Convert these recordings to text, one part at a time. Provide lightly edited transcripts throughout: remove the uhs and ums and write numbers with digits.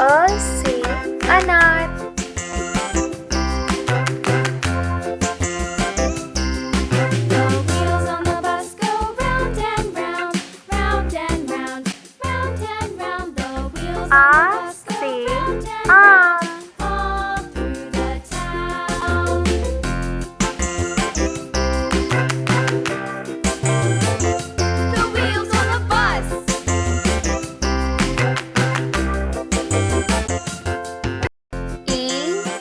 अ से अनार। The wheels on the bus go round and round, round and round, round and round. The wheels on the uh bus go से round and आम। round, all through the town. The wheels on the bus. ई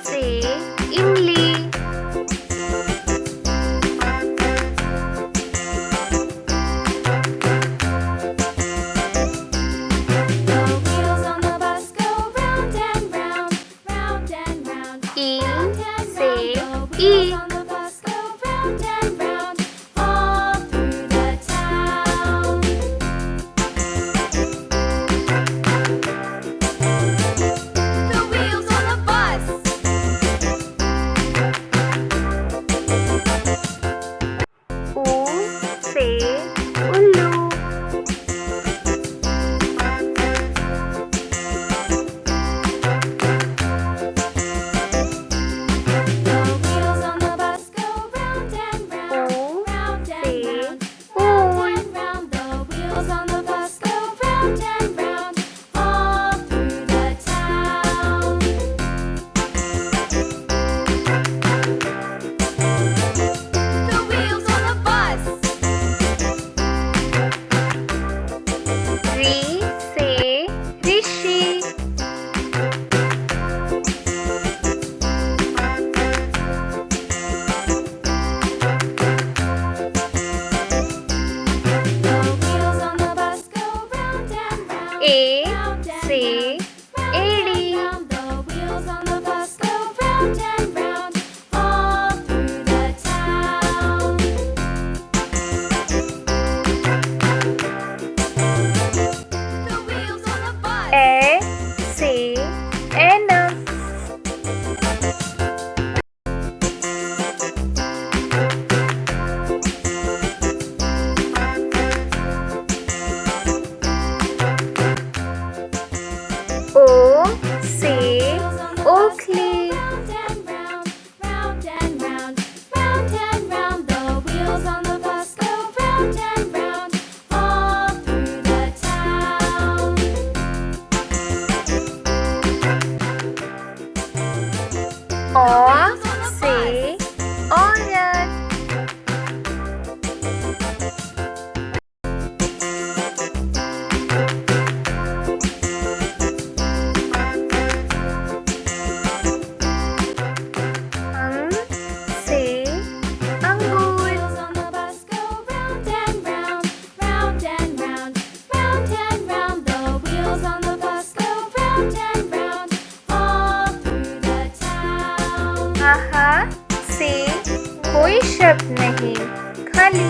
से इमली। The wheels on the bus go round and round, round and round, E round and से round. The Eid. wheels on the bus go round and round, all through the town. The wheels on the bus. ऊ से उल्लू। The wheels on the bus go round and round, ऊ round से and round, ऊन। round and round. The wheels on the bus go round and round, all through the town. The wheels on the bus. री से ऋषि। The wheels on the bus go round and round, A round and से round, एड़ी। round. The wheels on the bus go round and round, all through the town. The wheels on the bus. ए से ऐनक। ओ से ओखली। Round and round, round and round, round and round. The wheels on the bus go round and round, all through the town. औ से औरत। अं से अंगूर। Wheels on the bus go round and round, round and round, round and round. The wheels on the bus go round and round, all through the town. आहा से कोई शब्द नहीं, खाली